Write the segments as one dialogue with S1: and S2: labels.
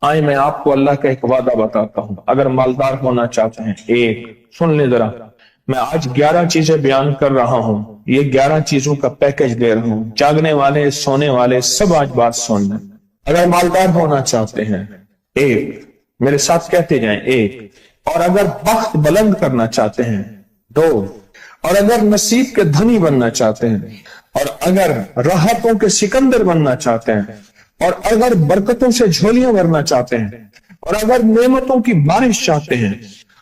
S1: آئے میں آپ کو اللہ کا ایک وعدہ بتاتا ہوں، اگر مالدار ہونا چاہتے ہیں، ایک سن لے ذرا، میں آج 11 چیزیں بیان کر رہا ہوں، یہ 11 چیزوں کا پیکج دے رہا ہوں، جاگنے والے سونے والے سب آج بات سن لیں۔ اگر مالدار ہونا چاہتے ہیں، ایک، میرے ساتھ کہتے جائیں، ایک، اور اگر بخت بلند کرنا چاہتے ہیں، دو، اور اگر نصیب کے دھنی بننا چاہتے ہیں، اور اگر راحتوں کے سکندر بننا چاہتے ہیں، اور اگر برکتوں سے جھولیاں بھرنا چاہتے ہیں، اور اگر نعمتوں کی بارش چاہتے ہیں،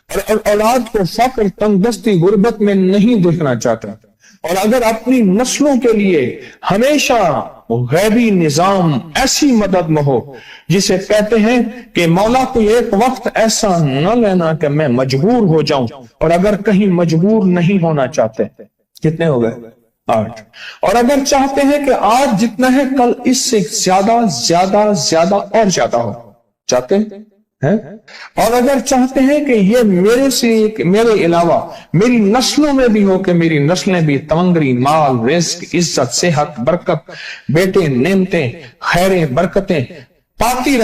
S1: اور اولاد کو فقر، تنگ دستی، غربت میں نہیں دیکھنا چاہتا، اور اگر اپنی نسلوں کے لیے ہمیشہ غیبی نظام ایسی مدد میں ہو جسے کہتے ہیں کہ مولا کو ایک وقت ایسا نہ لینا کہ میں مجبور ہو جاؤں، اور اگر کہیں مجبور نہیں ہونا چاہتے، کتنے ہو گئے؟ 8۔ اور اگر چاہتے ہیں کہ آج جتنا ہے کل اس سے زیادہ زیادہ زیادہ اور زیادہ ہو، چاہتے ہیں؟ اور اگر چاہتے ہیں کہ یہ میرے علاوہ میری نسلوں میں بھی ہو، کہ میری نسلیں بھی تمنگری، مال، رزق، عزت، صحت، برکت، بیٹے، نعمتیں، خیریں، برکتیں پاتی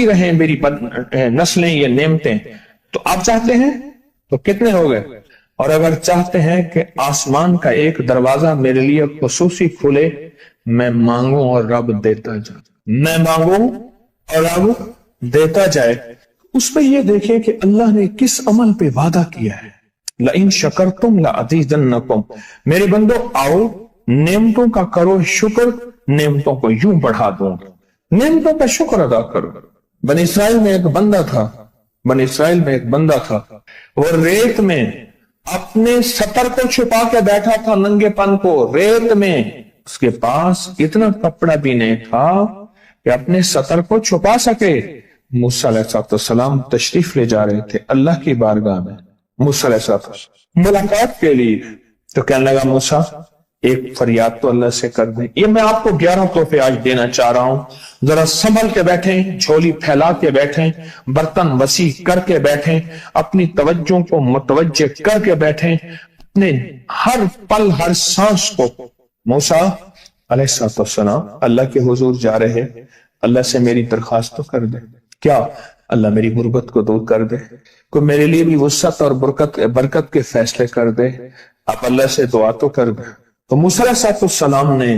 S1: رہیں میری نسلیں یہ نعمتیں، تو آپ چاہتے ہیں تو کتنے ہو گئے؟ اور اگر چاہتے ہیں کہ آسمان کا ایک دروازہ میرے لیے خصوصی کھلے، میں مانگوں اور رب دیتا جائے، میں مانگوں اور رب دیتا جائے، اس پہ یہ دیکھیں کہ اللہ نے کس عمل پہ وعدہ کیا ہے۔ لَإِن شَكَرْتُمْ لَأَزِيدَنَّكُمْ، میرے بندو آؤ نعمتوں کا کرو شکر، نعمتوں کو یوں بڑھا دوں، نعمتوں کا شکر ادا کرو۔ بنی اسرائیل میں ایک بندہ تھا، وہ ریت میں اپنے سطر کو چھپا کے بیٹھا تھا، ننگے پن کو ریت میں، اس کے پاس اتنا کپڑا بھی نہیں تھا کہ اپنے سطر کو چھپا سکے۔ موسیٰ علیہ السلام تشریف لے جا رہے تھے اللہ کی بارگاہ میں، موسیٰ علیہ السلام ملاقات کے لیے، تو کہنے لگا موسیٰ ایک فریاد تو اللہ سے کر دیں۔ یہ میں آپ کو 11 تحفے آج دینا چاہ رہا ہوں، ذرا سنبھل کے بیٹھیں، جھولی پھیلا کے بیٹھیں، برتن وسیع کر کے بیٹھیں، اپنی توجہ کو متوجہ کر کے بیٹھیں، اپنے ہر پل ہر سانس کو۔ موسیٰ علیہ السلام اللہ کے حضور جا رہے، اللہ سے میری درخواست تو کر دے، کیا اللہ میری غربت کو دور کر دے، کوئی میرے لیے بھی وسعت اور برکت کے فیصلے کر دے، آپ اللہ سے دعا تو کر دے۔ تو موسیٰ علیہ السلام نے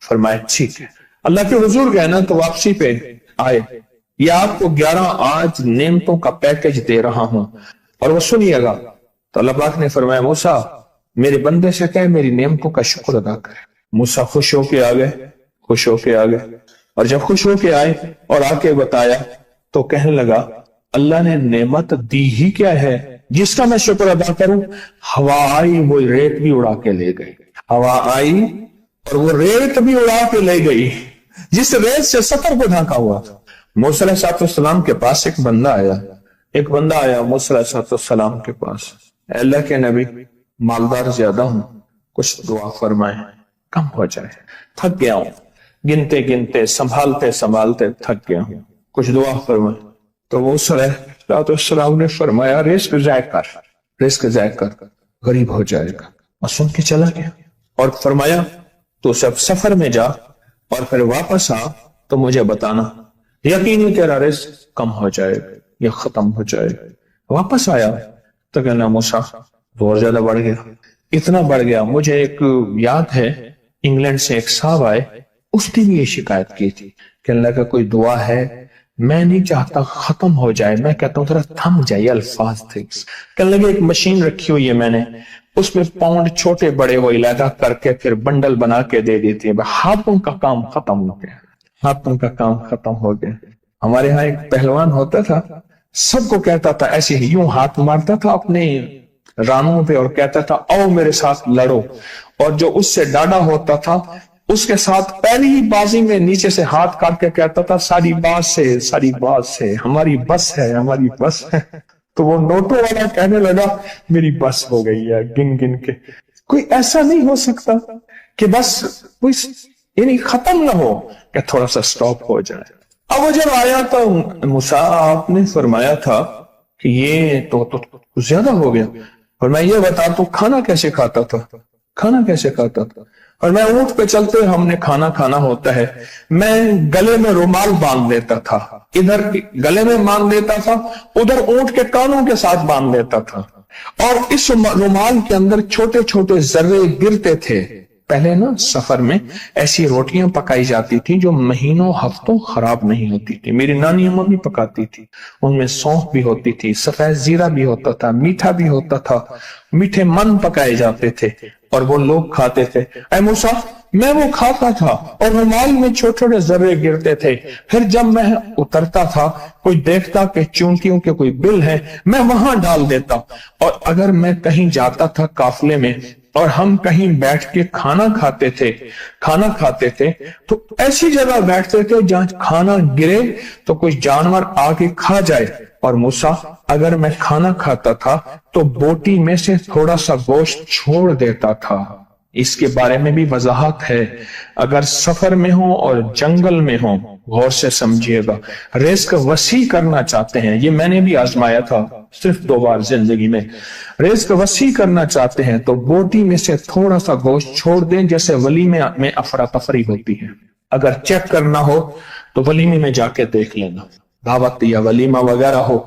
S1: فرمایا ٹھیک ہے، اللہ کے حضور گئے نا تو واپسی پہ آئے، یہ آپ کو 11 آج نعمتوں کا پیکج دے رہا ہوں، اور وہ سنیے گا۔ تو اللہ پاک نے فرمایا موسیٰ میرے بندے سے کہے میری نعمتوں کا شکر ادا کرے۔ موسیٰ خوش ہو کے آ گئے، اور جب خوش ہو کے آئے اور آ کے بتایا تو کہنے لگا اللہ نے نعمت دی ہی کیا ہے جس کا میں شکر ادا کروں؟ ہوا آئی وہ ریت بھی اڑا کے لے گئی، ہوا آئی اور وہ ریت بھی اڑا کے لے گئی جس ریت سے سطر کو ڈھانکا ہوا تھا۔ موسیٰ علیہ السلام کے پاس ایک بندہ آیا موسیٰ علیہ السلام کے پاس، اے اللہ کے نبی مالدار زیادہ ہوں، کچھ دعا فرمائیں، کم ہو جائے، تھک گیا ہوں، گنتے سنبھالتے تھک گیا ہوں، کچھ دعا فرمائیں۔ تو موسیٰ علیہ السلام نے فرمایا رزق ضائع کر، غریب ہو جائے گا، اور سن کے چلا گیا، اور فرمایا تو سب سفر میں جا اور پھر واپس آ تو مجھے بتانا، یقینی تیرا رزق کم ہو جائے گا یا ختم ہو جائے گا۔ واپس آیا تو کہنا موسیٰ بہت زیادہ بڑھ گیا، اتنا بڑھ گیا، مجھے ایک یاد ہے انگلینڈ سے ایک صاحب آئے، اس نے بھی یہ شکایت کی تھی کہ اللہ کا کوئی دعا ہے، میں نہیں چاہتا ختم ہو جائے، میں کہتا ہوں ذرا تھم جائے الفاظ تھے۔ کہنے لگے ایک مشین رکھی ہوئی ہے میں نے، اس میں پاؤنڈ چھوٹے بڑے وہ علیحدہ کر کے پھر بنڈل بنا کے دے دیتی ہے، ہاتھوں کا کام ختم ہو گیا۔ ہمارے ہاں ایک پہلوان ہوتا تھا، سب کو کہتا تھا ایسے ہی، یوں ہاتھ مارتا تھا اپنے رانوں پہ اور کہتا تھا آؤ میرے ساتھ لڑو، اور جو اس سے ڈاڈا ہوتا تھا اس کے ساتھ پہلی ہی بازی میں نیچے سے ہاتھ کاٹ کے کہتا تھا ساری بات سے ہماری بس ہے۔ تو وہ نوٹوں والا کہنے لگا میری بس ہو گئی ہے، گن کے کوئی ایسا نہیں ہو سکتا کہ بس کوئی یعنی ختم نہ ہو، کہ تھوڑا سا سٹاپ ہو جائے۔ اب وہ جب آیا تو موسیٰ آپ نے فرمایا تھا کہ یہ تو زیادہ ہو گیا، اور میں یہ بتا تو کھانا کیسے کھاتا تھا؟ اور میں اونٹ پہ چلتے ہوئے ہم نے کھانا کھانا ہوتا ہے، میں گلے میں رومال باندھ لیتا تھا، ادھر گلے میں باندھ لیتا تھا، ادھر اونٹ کے کانوں کے ساتھ باندھ لیتا تھا، اور اس رومال کے اندر چھوٹے چھوٹے ذرے گرتے تھے۔ پہلے نا سفر میں ایسی روٹیاں پکائی جاتی تھی جو مہینوں ہفتوں خراب نہیں ہوتی تھی، میری نانی اماں بھی پکاتی تھی، ان میں سونف بھی ہوتی تھی، سفید زیرہ بھی ہوتا تھا، میٹھا بھی ہوتا تھا، میٹھے من پکائے جاتے تھے اور وہ لوگ کھاتے تھے۔ اے موسیٰ، میں وہ کھاتا تھا اور رومال میں چھوٹے چھوٹے ذرے گرتے تھے، پھر جب میں اترتا تھا کوئی دیکھتا کہ چونٹیوں کے کوئی بل ہے، میں وہاں ڈال دیتا، اور اگر میں کہیں جاتا تھا قافلے میں اور ہم کہیں بیٹھ کے کھانا کھاتے تھے تو ایسی جگہ بیٹھتے تھے جہاں کھانا گرے تو کوئی جانور آ کے کھا جائے، اور موسیٰ اگر میں کھانا کھاتا تھا تو بوٹی میں سے تھوڑا سا گوشت چھوڑ دیتا تھا۔ اس کے بارے میں بھی وضاحت ہے، اگر سفر میں ہو اور جنگل میں ہو، غور سے سمجھیے گا، رزق وسیع کرنا چاہتے ہیں، یہ میں نے بھی آزمایا تھا صرف 2 بار زندگی میں، رزق وسیع کرنا چاہتے ہیں تو بوٹی میں سے تھوڑا سا گوشت چھوڑ دیں، جیسے ولیمے میں افراتفری ہوتی ہے۔ اگر چیک کرنا ہو تو ولیمے میں جا کے دیکھ لینا، دعوت یا ولیمہ وغیرہ ہو،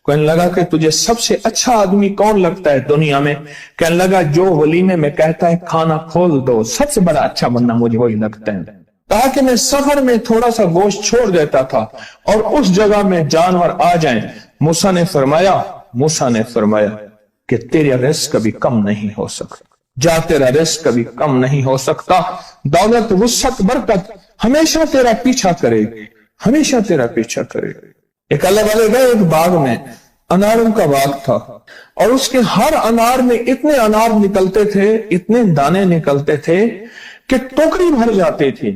S1: کہنے لگا کہ تجھے سب سے اچھا آدمی کون لگتا ہے دنیا میں؟ کہنے لگا جو ولیمے میں کہتا ہے کھانا کھول دو، سب سے بڑا اچھا بندہ مجھے وہی لگتا ہے۔ تاکہ میں سفر میں تھوڑا سا گوشت چھوڑ دیتا تھا اور اس جگہ میں جانور آ جائیں۔ موسیٰ نے فرمایا کہ تیرا رزق کبھی کم نہیں ہو سکتا، جا تیرا رزق کبھی کم نہیں ہو سکتا، دولت وسعت برکت ہمیشہ تیرا پیچھا کرے گی، ہمیشہ تیرا پیچھا کرے گی۔ ایک اللہ والے گئے ایک باغ میں، اناروں کا باغ تھا، اور اس کے ہر انار میں اتنے انار نکلتے تھے، اتنے دانے نکلتے تھے کہ ٹوکری بھر جاتی تھی۔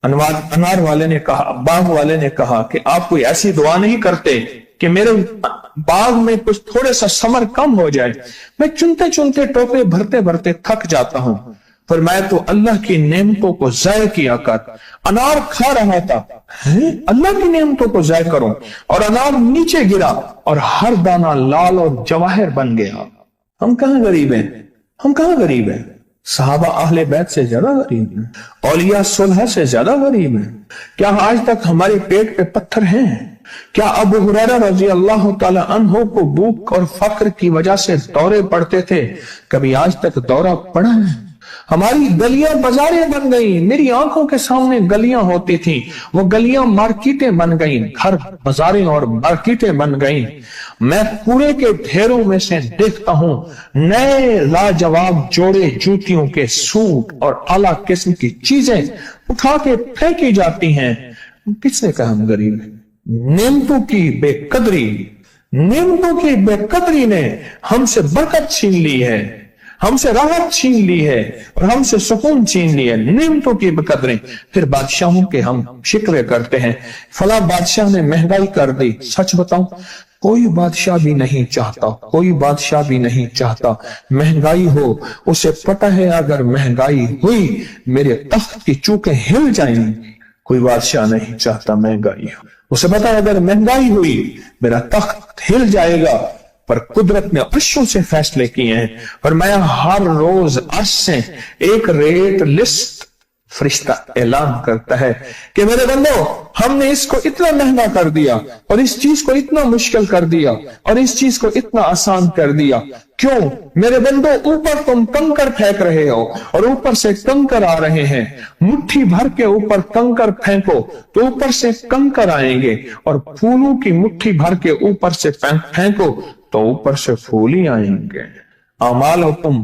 S1: انار والے نے کہا، باغ والے نے کہا کہ آپ کوئی ایسی دعا نہیں کرتے کہ میرے باغ میں کچھ تھوڑے سا ثمر کم ہو جائے، میں چنتے چنتے ٹوکرے بھرتے بھرتے تھک جاتا ہوں، پر میں تو اللہ کی نعمتوں کو ضائع کیا کر انار کھا رہا تھا، اللہ کی نعمتوں کو ضائع کروں، اور انار نیچے گرا اور ہر دانہ لال اور جواہر بن گیا۔ ہم کہاں غریب ہیں؟ صحابہ اہل بیت سے زیادہ غریب ہیں، اولیاء صلح سے زیادہ غریب ہیں۔ کیا آج تک ہمارے پیٹ پہ پتھر ہیں؟ کیا ابو ہریرہ رضی اللہ تعالی عنہ کو بھوک اور فقر کی وجہ سے دورے پڑتے تھے؟ کبھی آج تک دورہ پڑا ہے؟ ہماری گلیاں بازاریں بن گئیں، میری آنکھوں کے سامنے گلیاں ہوتی تھیں، وہ گلیاں مارکیٹیں بن گئیں، گھر بازاریں اور مارکیٹیں بن گئیں۔ میں کوڑے کے ڈھیروں میں سے دیکھتا ہوں نئے لاجواب جوڑے جوتیوں کے سوٹ اور اعلیٰ قسم کی چیزیں اٹھا کے پھینکی جاتی ہیں۔ کس نے کہا ہم غریب ہیں؟ نعمتوں کی بے قدری نے ہم سے برکت چھین لی ہے، ہم سے راحت چھین لی ہے اور ہم سے سکون چھین لی ہے، نعمتوں کی بے قدری۔ پھر بادشاہوں کے ہم شکوے کرتے ہیں، فلاں بادشاہ نے مہنگائی کر دی۔ سچ بتاؤں، کوئی بادشاہ بھی نہیں چاہتا مہنگائی ہو، اسے پتہ ہے اگر مہنگائی ہوئی میرے تخت کی چوکیں ہل جائیں گی۔ کوئی بادشاہ نہیں چاہتا مہنگائی ہو، اسے پتہ ہے اگر مہنگائی ہوئی میرا تخت ہل جائے گا، پر قدرت نے عرشوں سے فیصلے کیے ہیں، اور میں ہر روز عرش سے ایک ریٹ لسٹ فرشتہ اعلان کرتا ہے کہ میرے بندو، ہم نے اس کو اتنا مہنگا کر دیا اور اس چیز کو اتنا مشکل کر دیا اور اس چیز کو اتنا آسان کر دیا، کیوں میرے بندو؟ اوپر تم کنکر پھینک رہے ہو اور اوپر سے کنکر آ رہے ہیں، مٹھی بھر کے اوپر کنکر پھینکو تو اوپر سے کنکر آئیں گے، اور پھولوں کی مٹھی بھر کے اوپر سے پھینکو تو اوپر سے پھول ہی آئیں گے۔ اعمالکم،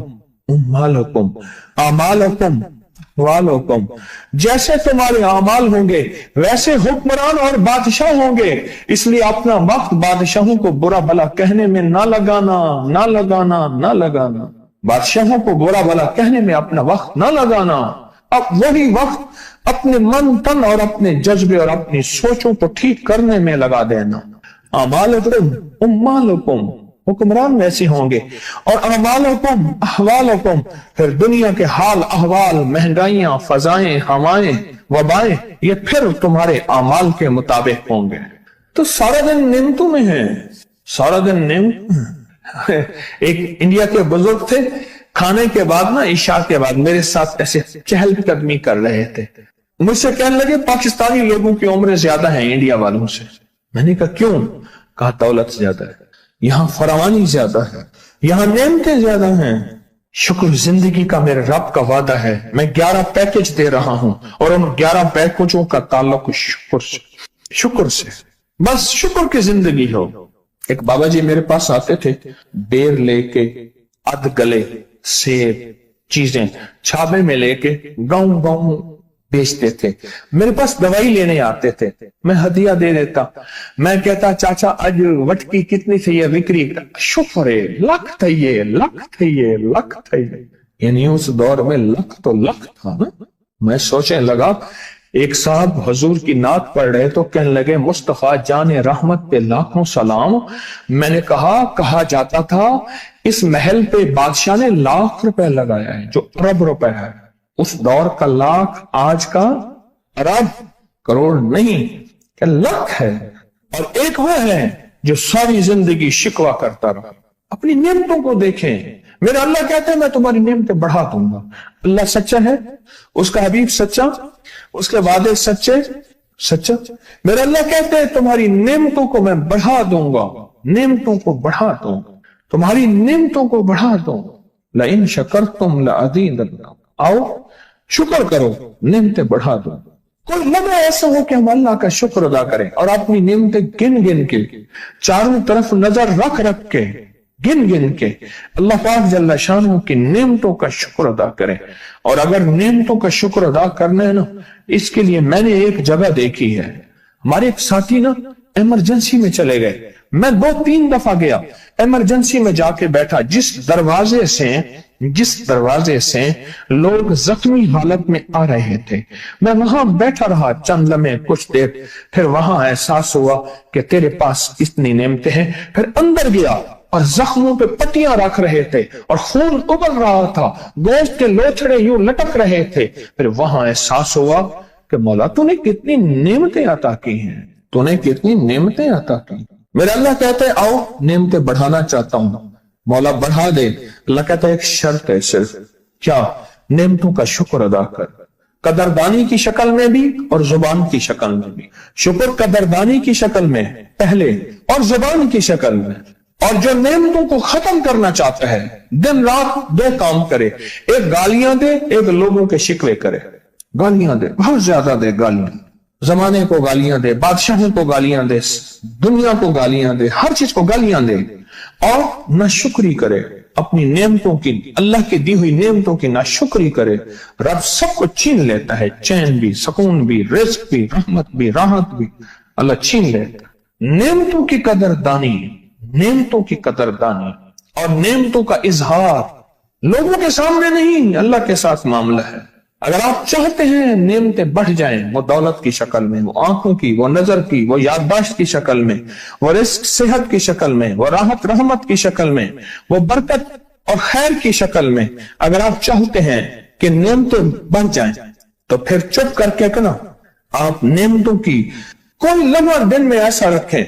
S1: جیسے تمہارے اعمال ہوں گے ویسے حکمران اور بادشاہ ہوں گے، اس لیے اپنا وقت بادشاہوں کو برا بھلا کہنے میں نہ لگانا، بادشاہوں کو برا بھلا کہنے میں اپنا وقت نہ لگانا، اب وہی وقت اپنے من تن اور اپنے جذبے اور اپنی سوچوں کو ٹھیک کرنے میں لگا دینا۔ اعمالکم، حکمران ویسے ہوں گے، اور اعمالکم احوالکم، پھر دنیا کے حال احوال، مہنگائیاں، فضائیں، ہوائیں، وبائیں، یہ پھر تمہارے اعمال کے مطابق ہوں گے۔ تو سارا دن نعمتوں میں ہے، سارا دن نعمت۔ ایک انڈیا کے بزرگ تھے، کھانے کے بعد نا عشاء کے بعد میرے ساتھ ایسے چہل قدمی کر رہے تھے. مجھ سے کہنے لگے پاکستانی لوگوں کی عمریں زیادہ ہیں انڈیا والوں سے. میں نے کہا کیوں؟ کہا دولت زیادہ ہے, یہاں فراوانی زیادہ ہے, یہاں نعمتیں زیادہ ہیں. شکر زندگی کا میرے رب کا وعدہ ہے, میں 11 پیکج دے رہا ہوں اور ان 11 پیکجوں کا تعلق شکر سے. بس شکر کی زندگی ہو. ایک بابا جی میرے پاس آتے تھے, بیر لے کے, ادھ گلے سیب چیزیں چھابے میں لے کے گاؤں گاؤں بیچتے تھے. میرے پاس دوائی لینے آتے تھے, میں ہدیہ دے دیتا. میں کہتا چاچا آج وٹکی کتنی تھی یہ وکری؟ شکر ہے, لکھ تھا یہ, لکھ تھا یہ, لکھ تھا یہ. یعنی اس دور میں لکھ تو لکھ تھا نا. میں سوچنے لگا, ایک صاحب حضور کی نعت پڑھ رہے تو کہنے لگے مصطفیٰ جان رحمت پہ لاکھوں سلام. میں نے کہا جاتا تھا اس محل پہ بادشاہ نے لاکھ روپے لگایا ہے, جو ارب روپے ہے. اس دور کا لاکھ آج کا ارب کروڑ نہیں کہ لاکھ ہے. اور ایک وہ ہے جو ساری زندگی شکوہ کرتا رہا. اپنی نعمتوں کو دیکھیں. میرا اللہ کہتا ہے میں تمہاری نعمتیں بڑھا دوں گا. اللہ سچا ہے, اس کا حبیب سچا, اس کے وعدے سچا. میرا اللہ کہتے ہیں تمہاری نعمتوں کو میں بڑھا دوں گا, نعمتوں کو بڑھا دوں گا, تمہاری نعمتوں کو بڑھا دوں گا. لئن شکرتم لأزیدنکم, آؤ شکر کرو, نعمتیں بڑھا دوں. کوئی لمحہ ایسا ہو کہ ہم اللہ کا شکر ادا کریں اور اپنی نعمتیں گن گن کے, چاروں طرف نظر رکھ کے, گن گن کے اللہ پاک جل شانہ کی نعمتوں کا شکر ادا کریں. اور اگر نعمتوں کا شکر ادا کرنا ہے نا, اس کے لیے میں نے ایک جگہ دیکھی ہے. ہمارے ایک ساتھی نا ایمرجنسی میں چلے گئے. میں 2-3 دفعہ گیا, ایمرجنسی میں جا کے بیٹھا. جس دروازے سے لوگ زخمی حالت میں آ رہے تھے, میں وہاں بیٹھا رہا چند لمحے, کچھ دیر. پھر وہاں احساس ہوا کہ تیرے پاس اتنی نعمتیں ہیں. پھر اندر گیا اور زخموں پہ پٹیاں رکھ رہے تھے اور خون ابل رہا تھا, گوشت کے لوتھڑے یوں لٹک رہے تھے. پھر وہاں احساس ہوا کہ مولا تو نے کتنی نعمتیں عطا کی ہیں, تو نے کتنی نعمتیں عطا کی. میرا اللہ کہتا ہے آؤ نعمتیں بڑھانا چاہتا ہوں, مولا بڑھا دے. اللہ کہتا ہے ایک شرط ہے صرف, کیا؟ نعمتوں کا شکر ادا کر, قدردانی کی شکل میں بھی اور زبان کی شکل میں بھی. شکر قدردانی کی شکل میں پہلے اور زبان کی شکل میں. اور جو نعمتوں کو ختم کرنا چاہتا ہے دن رات 2 کام کرے, ایک گالیاں دے, ایک لوگوں کے شکوے کرے. گالیاں دے, بہت زیادہ دے گالیاں, زمانے کو گالیاں دے, بادشاہوں کو گالیاں دے, دنیا کو گالیاں دے, ہر چیز کو گالیاں دے. اور ناشکری کرے اپنی نعمتوں کی, اللہ کی دی ہوئی نعمتوں کی ناشکری کرے. رب سب کو چھین لیتا ہے, چین بھی, سکون بھی, رزق بھی, رحمت بھی, راحت بھی, اللہ چھین لیتا. نعمتوں کی قدردانی, نعمتوں کی قدردانی اور نعمتوں کا اظہار لوگوں کے سامنے نہیں, اللہ کے ساتھ معاملہ ہے. اگر آپ چاہتے ہیں نعمتیں بڑھ جائیں, وہ دولت کی شکل میں, وہ آنکھوں کی, وہ نظر کی, وہ یادداشت کی شکل میں, وہ رزق صحت کی شکل میں, وہ راحت رحمت کی شکل میں, وہ برکت اور خیر کی شکل میں, اگر آپ چاہتے ہیں کہ نعمتیں بڑھ جائیں تو پھر چپ کر کے نا آپ نعمتوں کی کوئی لمحہ دن میں ایسا رکھیں